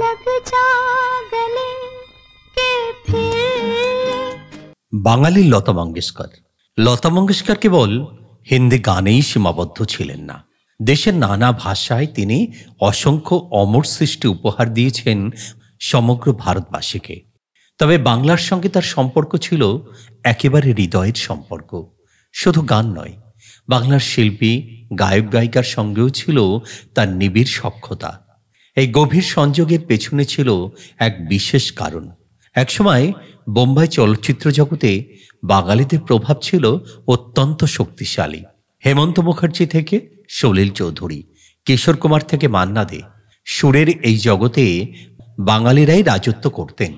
लग जा गले के फिर। বাঙালির লতা মঙ্গেশকর। লতা মঙ্গেশকর কেবল হিন্দি গানেই সীমাবদ্ধ ছিলেন না, দেশের নানা ভাষায় তিনি অসংখ্য অমর সৃষ্টি উপহার দিয়েছেন সমগ্র ভারতবাসীকে। তবে বাংলার সঙ্গে তার সম্পর্ক ছিল একেবারে হৃদয়ের সম্পর্ক। শুধু গান নয়, বাংলার শিল্পী গায়ক গায়িকার সঙ্গেও ছিল তার নিবিড় সখ্যতা। এই গভীর সংযোগের পেছনে ছিল এক বিশেষ কারণ। একসময় বোম্বাই চলচ্চিত্র জগতে বাঙালিদের প্রভাব ছিল অত্যন্ত শক্তিশালী। হেমন্ত মুখার্জি থেকে সলিল চৌধুরী, কিশোর কুমার থেকে মান্না দে, সুরের এই জগতে বাঙালিরাই রাজত্ব করতেন।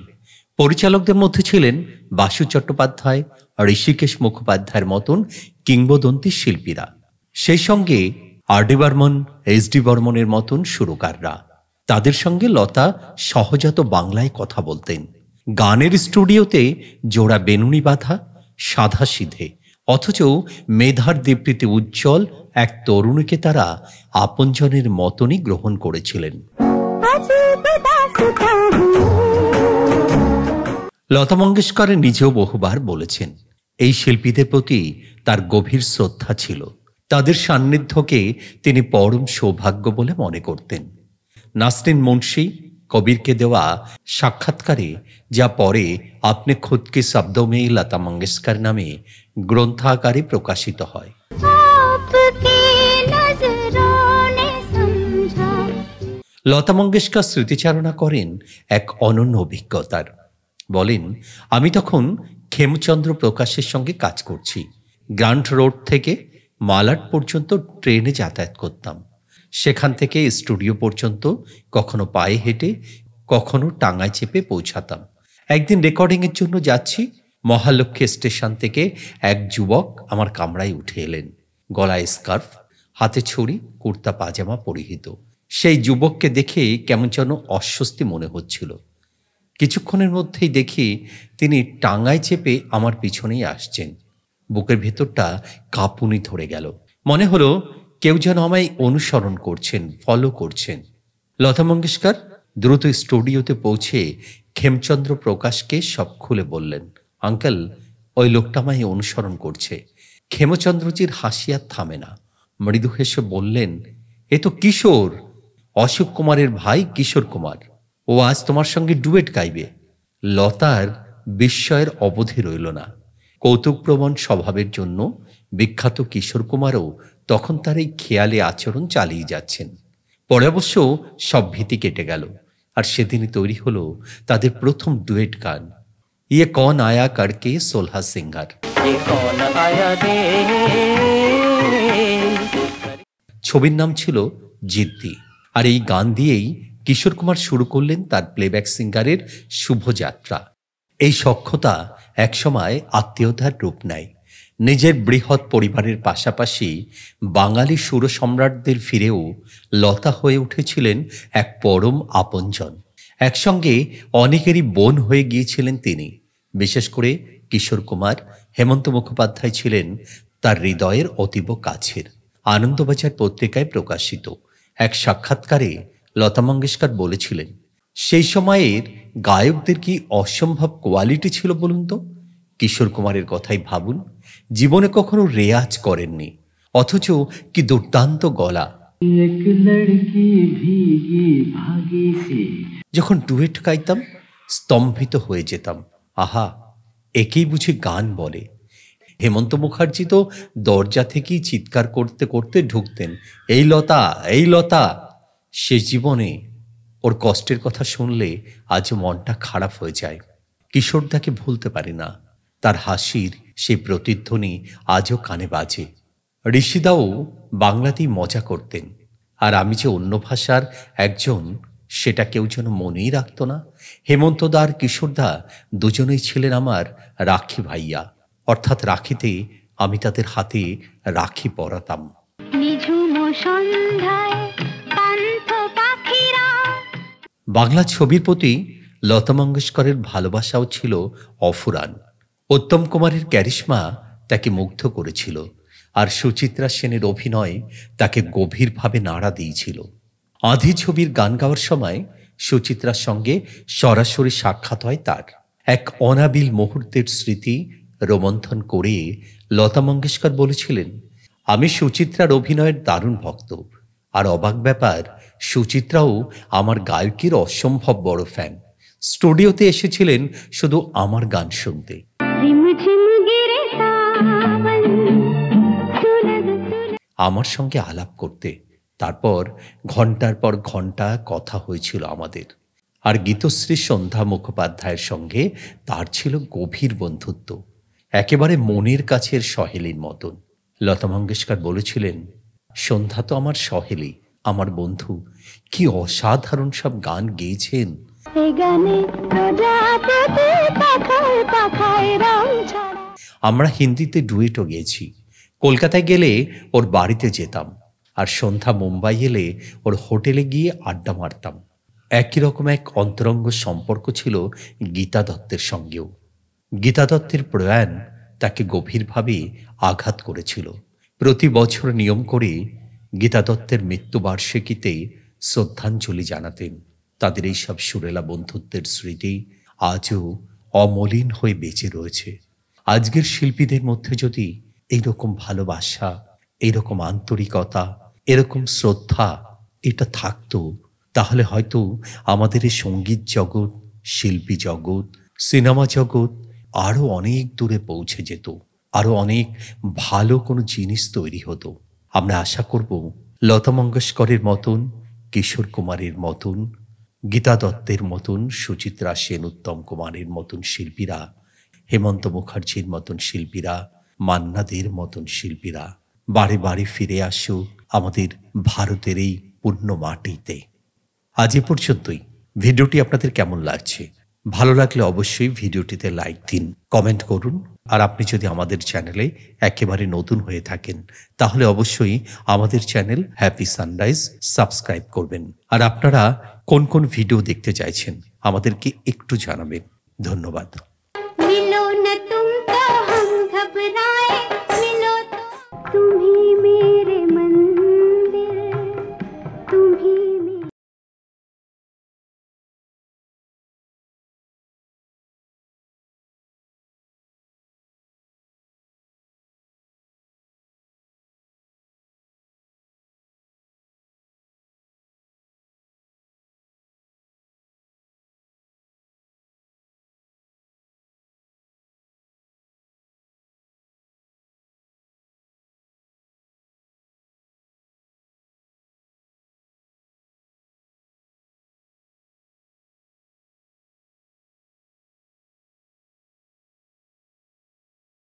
পরিচালকদের মধ্যে ছিলেন বাসু চট্টোপাধ্যায়, ঋষিকেশ মুখোপাধ্যায়ের মতন কিংবদন্তি শিল্পীরা। সেই সঙ্গে আর.ডি. বর্মন, এস.ডি. বর্মনের মতন সুরকাররা। তাদের সঙ্গে লতা সহজাত বাংলায় কথা বলতেন। গানের স্টুডিওতে জোড়া বেনুনি বাঁধা, সাধা সিধে অথচ মেধার দীপ্তিতে উজ্জ্বল এক তরুণীকে তারা আপনজনের মতনই গ্রহণ করেছিলেন। লতা মঙ্গেশকর নিজেও বহুবার বলেছেন, এই শিল্পীদের প্রতি তার গভীর শ্রদ্ধা ছিল। তাদের সান্নিধ্যকে তিনি পরম সৌভাগ্য বলে মনে করতেন। নাসরিন মুন্সি কবিরকে দেওয়া সাক্ষাৎকারে, যা পরে আপনি খুদ কে শব্দোं में লতা মঙ্গেশকর নামে গ্রন্থাকারে প্রকাশিত হয়। লতা মঙ্গেশকর স্মৃতিচারণা করেন এক অনন্য অভিজ্ঞতার। বলেন, আমি তখন খেমচন্দ্র প্রকাশের সঙ্গে কাজ করছি। গ্রান্ট রোড থেকে মালাড পর্যন্ত ট্রেনে যাতায়াত করতাম। সেখান থেকে স্টুডিও পর্যন্ত কখনো পায়ে হেঁটে, কখনো টাঙায় চেপে পৌঁছাতাম। একদিন রেকর্ডিংয়ের জন্য যাচ্ছি, মহালক্ষ্মী স্টেশন থেকে এক যুবক আমার কামরায় উঠে এলেন। গলায় স্কার্ফ, হাতে ছড়ি, কুর্তা পাজামা পরিহিত। সেই যুবককে দেখে কেমন যেন অস্বস্তি মনে হচ্ছিল। কিছুক্ষণের মধ্যেই দেখি তিনি টাঙায় চেপে আমার পিছনেই আসছেন। বুকের ভেতরটা কাঁপুনি ধরে গেল। মনে হলো কেউ যেন আমায় অনুসরণ করছেন, ফলো করছেন। লতা মঙ্গেশকর দ্রুত স্টুডিওতে পৌঁছে খেমচন্দ্র প্রকাশকে সব খুলে বললেন, আঙ্কেল, ওই লোকটা আমায় অনুসরণ করছে। খেমচন্দ্রজির হাসি আর থামে না। মৃদু হেসে বললেন, এ তো কিশোর, অশোক কুমারের ভাই কিশোর কুমার। ও আজ তোমার সঙ্গে ডুয়েট গাইবে। লতার বিস্ময়ের অবধি রইল না। কৌতুকপ্রবণ স্বভাবের জন্য বিখ্যাত কিশোর কুমারও তখন তার এই খেয়ালি আচরণ চালিয়ে যাচ্ছেন। পরে অবশ্য সব ভীতি কেটে গেল, আর সেদিনই তৈরি হলো তাদের প্রথম ডুয়েট গান, ইয়ে কন আয়া করকে সোলহা সিঙ্গার। ছবির নাম ছিল জিদ্দি। আর এই গান দিয়েই কিশোর কুমার শুরু করলেন তার প্লেব্যাক সিঙ্গারের শুভযাত্রা। এই সখ্যতা একসময় আত্মীয়তার রূপ নেয়। নিজের বৃহৎ পরিবারের পাশাপাশি বাঙালি সুর সম্রাটদের ফিরেও লতা হয়ে উঠেছিলেন এক পরম আপনজন। একসঙ্গে অনেকেরই বোন হয়ে গিয়েছিলেন তিনি। বিশেষ করে কিশোর কুমার, হেমন্ত মুখোপাধ্যায় ছিলেন তার হৃদয়ের অতীব কাছের। আনন্দবাজার পত্রিকায় প্রকাশিত এক সাক্ষাৎকারে লতা মঙ্গেশকর বলেছিলেন, সেই সময়ের গায়কদের কি অসম্ভব কোয়ালিটি ছিল বলুন তো। কিশোর কুমারের কথাই ভাবুন, জীবনে কখনো রেয়াজ করেননি, অথচ কি দুর্দান্ত গলা। যখন ডুয়েট গাইতাম স্তম্ভিত হয়ে যেতাম। আহা, একেই বুঝি গান বলে। হেমন্ত মুখার্জি তো দরজা থেকেই চিৎকার করতে করতে ঢুকতেন, এই লতা, এই লতা। সে জীবনে ওর কষ্টের কথা শুনলে আজও মনটা খারাপ হয়ে যায়। কিশোরদাকে ভুলতে পারি না, তার হাসির সেই প্রতিধ্বনি আজও কানে বাজে। ঋষিদাও বাংলাতেই মজা করতেন, আর আমি যে অন্য ভাষার একজন সেটা কেউ যেন মনেই রাখত না। হেমন্তদা আর কিশোরদা দুজনেই ছিলেন আমার রাখি ভাইয়া, অর্থাৎ রাখিতে আমি তাদের হাতে রাখি পরাতাম। বাংলা ছবির প্রতি লতা মঙ্গেশকরের ভালোবাসাও ছিল অফুরান। উত্তম কুমারের ক্যারিশমা তাকে মুগ্ধ করেছিল, আর সুচিত্রা সেনের অভিনয় তাকে গভীরভাবে নাড়া দিয়েছিল। আধি ছবির গান গাওয়ার সময় সুচিত্রার সঙ্গে সরাসরি সাক্ষাৎ হয় তার। এক অনাবিল মুহূর্তের স্মৃতি রোমন্থন করে লতা মঙ্গেশকর বলেছিলেন, আমি সুচিত্রার অভিনয়ের দারুণ ভক্ত। আর অবাক ব্যাপার, সুচিত্রাও আমার গায়কের অসম্ভব বড় ফ্যান। স্টুডিওতে এসেছিলেন শুধু আমার গান শুনতে। আমার সঙ্গে আলাপ করতে। তারপর ঘন্টার পর ঘন্টা কথা হয়েছিল আমাদের। আর গীতশ্রী সন্ধ্যা মুখোপাধ্যায়ের সঙ্গে তার ছিল গভীর বন্ধুত্ব, একেবারে মনের কাছের সহেলির মতন। লতা মঙ্গেশকর বলেছিলেন, সন্ধ্যা তো আমার সহেলি, আমার বন্ধু। কি অসাধারণ সব গান গেয়েছেন। আমরা হিন্দিতে ডুয়েটও গেয়েছি। কলকাতায় গেলে ওর বাড়িতে যেতাম, আর সন্ধ্যা মুম্বাই এলে ওর হোটেলে গিয়ে আড্ডা মারতাম। একই রকম এক অন্তরঙ্গ সম্পর্ক ছিল গীতা দত্তের সঙ্গেও। গীতা দত্তের প্রয়াণ তাকে গভীরভাবে আঘাত করেছিল। প্রতি বছর নিয়ম করে গীতা দত্তের মৃত্যুবার্ষিকীতে শ্রদ্ধাঞ্জলি জানাতেন। তাদের এই সব সুরেলা বন্ধুত্বের স্মৃতি আজও অমলিন হয়ে বেঁচে রয়েছে। আজকের শিল্পীদের মধ্যে যদি এইরকম ভালোবাসা, এইরকম আন্তরিকতা, এরকম শ্রদ্ধা এটা থাকতো, তাহলে হয়তো আমাদের এই সঙ্গীত জগৎ, শিল্পী জগৎ, সিনেমা জগৎ আরো অনেক দূরে পৌঁছে যেত, আরো অনেক ভালো কোনো জিনিস তৈরি হতো। আমরা আশা করব লতা মঙ্গেশকরের মতন, কিশোর কুমারের মতন, গীতা দত্তের মতন, সুচিত্রা সেন, উত্তম কুমারের মতন শিল্পীরা, হেমন্ত মুখার্জির মতন শিল্পীরা, মান্না দের মতন শিল্পীরা বারে বারে ফিরে আসুক আমাদের ভারতের এই পূর্ণ মাটিতে। আজ এ পর্যন্তই। ভিডিওটি আপনাদের কেমন লাগছে? ভালো লাগলে অবশ্যই ভিডিওটিতে লাইক দিন, কমেন্ট করুন। আর আপনি যদি আমাদের চ্যানেলে একেবারে নতুন হয়ে থাকেন, তাহলে অবশ্যই আমাদের চ্যানেল হ্যাপি সানরাইজ সাবস্ক্রাইব করবেন। আর আপনারা কোন কোন ভিডিও দেখতে চাইছেন আমাদেরকে একটু জানাবেন। ধন্যবাদ।